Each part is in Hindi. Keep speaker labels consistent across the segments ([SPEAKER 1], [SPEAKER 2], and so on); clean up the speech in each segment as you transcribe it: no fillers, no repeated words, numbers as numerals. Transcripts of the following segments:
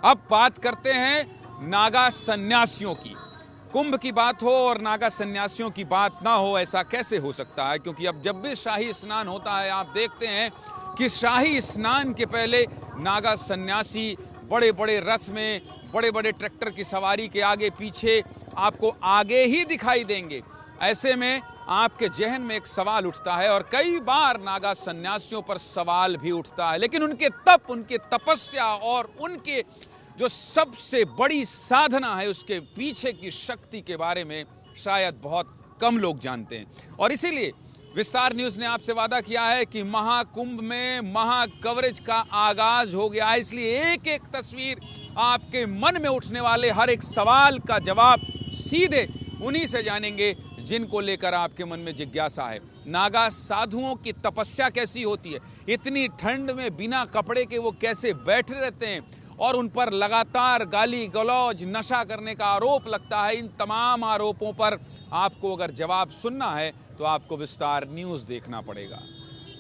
[SPEAKER 1] अब बात करते हैं नागा सन्यासियों की। कुंभ की बात हो और नागा सन्यासियों की बात ना हो, ऐसा कैसे हो सकता है? क्योंकि अब जब भी शाही स्नान होता है, आप देखते हैं कि शाही स्नान के पहले नागा सन्यासी बड़े बड़े रथ में, बड़े बड़े ट्रैक्टर की सवारी के आगे पीछे आपको आगे ही दिखाई देंगे। ऐसे में आपके जहन में एक सवाल उठता है, और कई बार नागा सन्यासियों पर सवाल भी उठता है, लेकिन उनके तप, उनके तपस्या और उनके जो सबसे बड़ी साधना है, उसके पीछे की शक्ति के बारे में शायद बहुत कम लोग जानते हैं। और इसीलिए विस्तार न्यूज़ ने आपसे वादा किया है कि महाकुंभ में महा कवरेज का आगाज हो गया है। इसलिए एक एक तस्वीर, आपके मन में उठने वाले हर एक सवाल का जवाब सीधे उन्हीं से जानेंगे जिनको लेकर आपके मन में जिज्ञासा है। नागा साधुओं की तपस्या कैसी होती है? इतनी ठंड में बिना कपड़े के वो कैसे बैठे रहते हैं? और उन पर लगातार गाली गलौज, नशा करने का आरोप लगता है। इन तमाम आरोपों पर आपको अगर जवाब सुनना है तो आपको विस्तार न्यूज़ देखना पड़ेगा।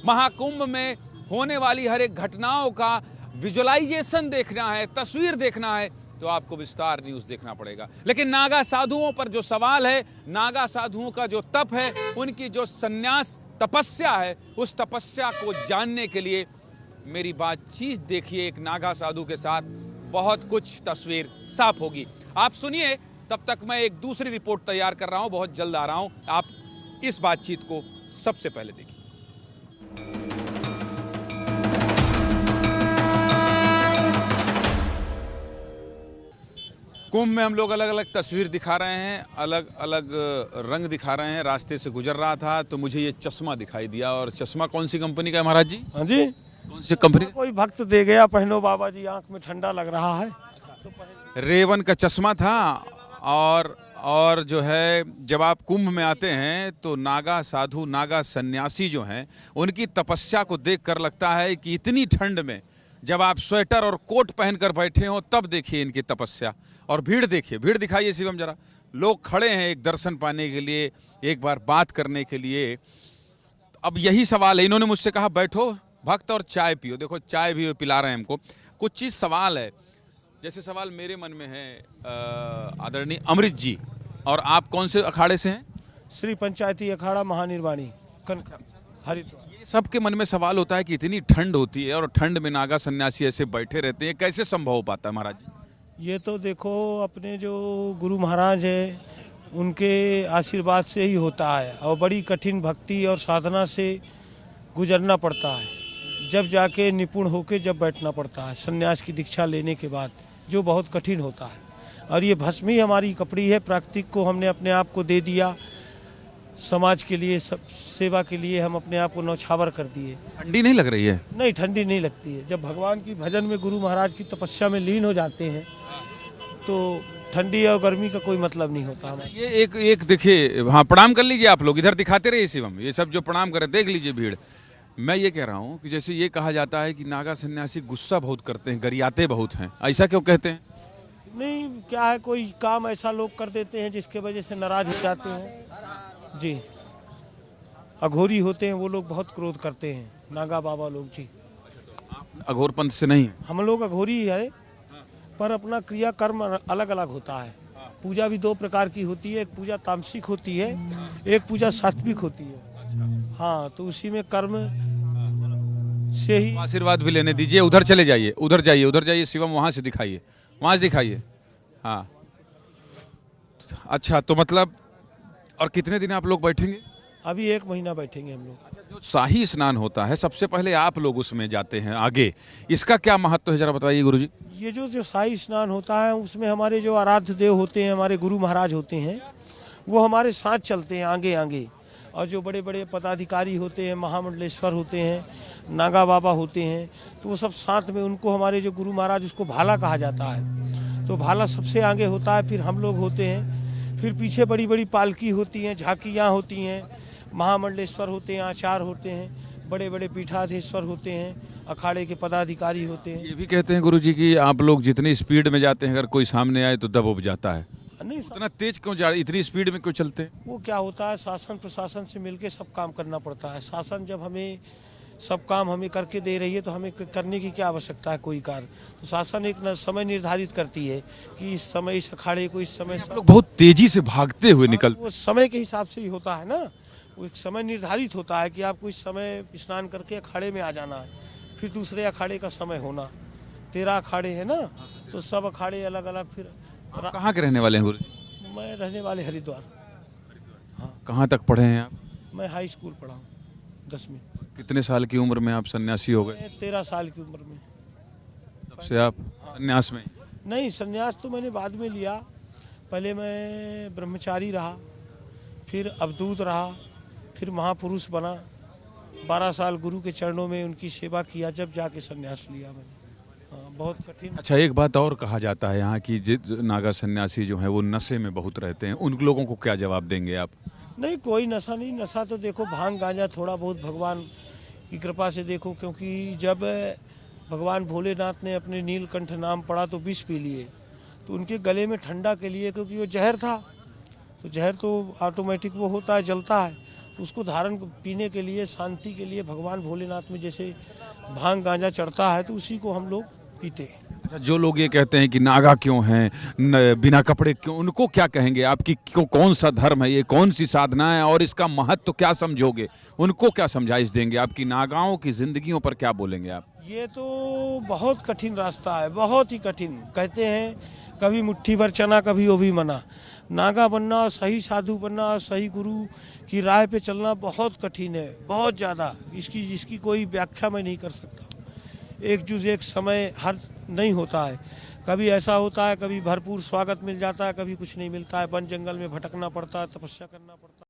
[SPEAKER 1] महाकुंभ में होने वाली हर एक घटनाओं का विजुअलाइजेशन देखना है, तस्वीर देखना है, तो आपको विस्तार न्यूज़ देखना पड़ेगा। लेकिन नागा साधुओं पर जो सवाल है, नागा साधुओं का जो तप है, उनकी जो संन्यास तपस्या है, उस तपस्या को जानने के लिए मेरी बातचीत देखिए एक नागा साधु के साथ, बहुत कुछ तस्वीर साफ होगी। आप सुनिए, तब तक मैं एक दूसरी रिपोर्ट तैयार कर रहा हूं, बहुत जल्द आ रहा हूं। आप इस बातचीत को सबसे पहले देखिए। कुंभ में हम लोग अलग अलग तस्वीर दिखा रहे हैं, अलग अलग रंग दिखा रहे हैं। रास्ते से गुजर रहा था तो मुझे ये चश्मा दिखाई दिया। और चश्मा कौन सी कंपनी का है महाराज जी?
[SPEAKER 2] हाँ जी,
[SPEAKER 1] कौन सी कंपनी?
[SPEAKER 2] कोई भक्त दे गया, पहनो बाबा जी, आंख में ठंडा लग रहा है।
[SPEAKER 1] रेवन का चश्मा था। और जो है, जब आप कुंभ में आते हैं तो नागा साधु, नागा सन्यासी जो हैं, उनकी तपस्या को देखकर लगता है कि इतनी ठंड में जब आप स्वेटर और कोट पहनकर बैठे हो, तब देखिए इनकी तपस्या। और भीड़ देखिए, भीड़ दिखाइए शिवम जरा। लोग खड़े हैं एक दर्शन पाने के लिए, एक बार बात करने के लिए। अब यही सवाल है, इन्होंने मुझसे कहा बैठो भक्त और चाय पियो। देखो चाय भी पिला रहे हैं हमको। कुछ चीज़ सवाल है, जैसे सवाल मेरे मन में है, आदरणीय अमृत जी, और आप कौन से अखाड़े से हैं?
[SPEAKER 2] श्री पंचायती अखाड़ा महानिर्वाणी हरिद्वार।
[SPEAKER 1] ये सबके मन में सवाल होता है कि इतनी ठंड होती है और ठंड में नागा सन्यासी ऐसे बैठे रहते हैं, कैसे संभव हो पाता है महाराज जी?
[SPEAKER 2] ये तो देखो, अपने जो गुरु महाराज है, उनके आशीर्वाद से ही होता है। और बड़ी कठिन भक्ति और साधना से गुजरना पड़ता है, जब जाके निपुण होके जब बैठना पड़ता है सन्यास की दीक्षा लेने के बाद, जो बहुत कठिन होता है। और ये भस्म ही हमारी कपड़ी है, प्राकृतिक को हमने अपने आप को दे दिया, समाज के लिए, सब सेवा के लिए हम अपने आप को नौछावर कर दिए।
[SPEAKER 1] ठंडी नहीं लग रही है?
[SPEAKER 2] नहीं, ठंडी नहीं लगती है। जब भगवान की भजन में, गुरु महाराज की तपस्या में लीन हो जाते हैं तो ठंडी और गर्मी का कोई मतलब नहीं होता हमें।
[SPEAKER 1] ये एक देखिए, हाँ प्रणाम कर लीजिए आप लोग, इधर दिखाते रहिए शिवम। ये सब जो प्रणाम करें, देख लीजिए भीड़। मैं ये कह रहा हूँ कि जैसे ये कहा जाता है कि नागा सन्यासी गुस्सा बहुत करते हैं, गरियाते बहुत हैं, ऐसा क्यों कहते हैं?
[SPEAKER 2] नहीं, क्या है, कोई काम ऐसा लोग कर देते हैं जिसके वजह से नाराज हो जाते हैं जी। अघोरी होते हैं वो लोग, बहुत क्रोध करते हैं नागा बाबा लोग जी।
[SPEAKER 1] अघोर पंथ से नहीं?
[SPEAKER 2] हम लोग अघोरी है, पर अपना क्रिया कर्म अलग अलग होता है। पूजा भी दो प्रकार की होती है, एक पूजा तामसिक होती है, एक पूजा सात्विक होती है। हाँ, तो उसी में कर्म से ही
[SPEAKER 1] आशीर्वाद भी लेने दीजिए। उधर चले जाइए, उधर जाइए, उधर जाइए शिवम, वहां से दिखाइए, वहां से दिखाइए। हाँ, अच्छा, तो मतलब और कितने दिन आप लोग बैठेंगे?
[SPEAKER 2] अभी 1 महीना बैठेंगे हम लोग।
[SPEAKER 1] जो शाही स्नान होता है, सबसे पहले आप लोग उसमें जाते हैं आगे, इसका क्या महत्व है जरा बताइए गुरुजी।
[SPEAKER 2] ये जो शाही स्नान होता है, उसमें हमारे जो आराध्य देव होते हैं, हमारे गुरु महाराज होते हैं, वो हमारे साथ चलते हैं आगे आगे। और जो बड़े बड़े पदाधिकारी होते हैं, महामंडलेश्वर होते हैं, नागा बाबा होते हैं, तो वो सब साथ में, उनको हमारे जो गुरु महाराज, उसको भाला कहा जाता है, तो भाला सबसे आगे होता है, फिर हम लोग होते हैं, फिर पीछे बड़ी बड़ी पालकी होती हैं, झांकियाँ होती हैं, महामंडलेश्वर होते हैं, आचार्य होते हैं, बड़े बड़े पीठाधीश्वर होते हैं, अखाड़े के पदाधिकारी होते हैं।
[SPEAKER 1] ये भी कहते हैं गुरुजी कि आप लोग जितनी स्पीड में जाते हैं, अगर कोई सामने आए तो दब उब जाता है।
[SPEAKER 2] नहीं,
[SPEAKER 1] उतना तेज क्यों जा रहे, इतनी स्पीड में क्यों चलते हैं?
[SPEAKER 2] वो क्या होता है, शासन प्रशासन से मिलके सब काम करना पड़ता है। शासन जब हमें सब काम हमें करके दे रही है, तो हमें करने की क्या आवश्यकता है कोई कार्य। तो शासन एक समय निर्धारित करती है कि इस समय इस अखाड़े को इस समय
[SPEAKER 1] आप लोग बहुत तेजी से भागते हुए निकलते
[SPEAKER 2] वो समय के हिसाब से ही होता है ना। वो एक समय निर्धारित होता है कि आपको इस समय स्नान करके अखाड़े में आ जाना है, फिर दूसरे अखाड़े का समय होना। 13 अखाड़े हैं ना, तो सब अखाड़े अलग अलग। फिर
[SPEAKER 1] आप कहाँ के रहने वाले हैं गुरु जी?
[SPEAKER 2] मैं रहने वाले हरिद्वार।
[SPEAKER 1] कहाँ तक पढ़े हैं आप?
[SPEAKER 2] मैं हाई स्कूल पढ़ा हूँ, 10वीं।
[SPEAKER 1] कितने साल की उम्र में आप सन्यासी हो गए?
[SPEAKER 2] मैं 13 साल की उम्र में।
[SPEAKER 1] तब से आप सन्यास में?
[SPEAKER 2] नहीं, संन्यास तो मैंने बाद में लिया। पहले मैं ब्रह्मचारी रहा, फिर अवधूत रहा, फिर महापुरुष बना। 12 साल गुरु के चरणों में उनकी सेवा किया, जब जाके संन्यास लिया मैंने। हाँ, बहुत कठिन।
[SPEAKER 1] अच्छा, एक बात और कहा जाता है यहाँ की नागा सन्यासी जो है वो नशे में बहुत रहते हैं, उन लोगों को क्या जवाब देंगे आप?
[SPEAKER 2] नहीं, कोई नशा नहीं। नशा तो देखो भांग गांजा थोड़ा बहुत भगवान की कृपा से देखो, क्योंकि जब भगवान भोलेनाथ ने अपने नीलकंठ नाम पढ़ा तो विष पी लिए, तो उनके गले में ठंडा के लिए, क्योंकि वो जहर था, तो जहर तो ऑटोमेटिक वो होता है, जलता है, तो उसको धारण पीने के लिए, शांति के लिए भगवान भोलेनाथ में जैसे भांग गांजा चढ़ता है, तो उसी को हम लोग पीते हैं।
[SPEAKER 1] अच्छा, जो लोग ये कहते हैं कि नागा क्यों हैं, बिना कपड़े क्यों, उनको क्या कहेंगे? आपकी कौन सा धर्म है ये, कौन सी साधना है और इसका महत्व क्या समझोगे? उनको क्या समझाइश देंगे? आपकी नागाओं की जिंदगियों पर क्या बोलेंगे आप?
[SPEAKER 2] ये तो बहुत कठिन रास्ता है, बहुत ही कठिन। कहते हैं कभी मुट्ठी भर चना, कभी वो भी मना। नागा बनना और सही साधु बनना और सही गुरु की राह पे चलना बहुत कठिन है, बहुत ज़्यादा। इसकी कोई व्याख्या मैं नहीं कर सकता। एक समय हर नहीं होता है, कभी ऐसा होता है, कभी भरपूर स्वागत मिल जाता है, कभी कुछ नहीं मिलता है। वन जंगल में भटकना पड़ता है, तपस्या करना पड़ता है।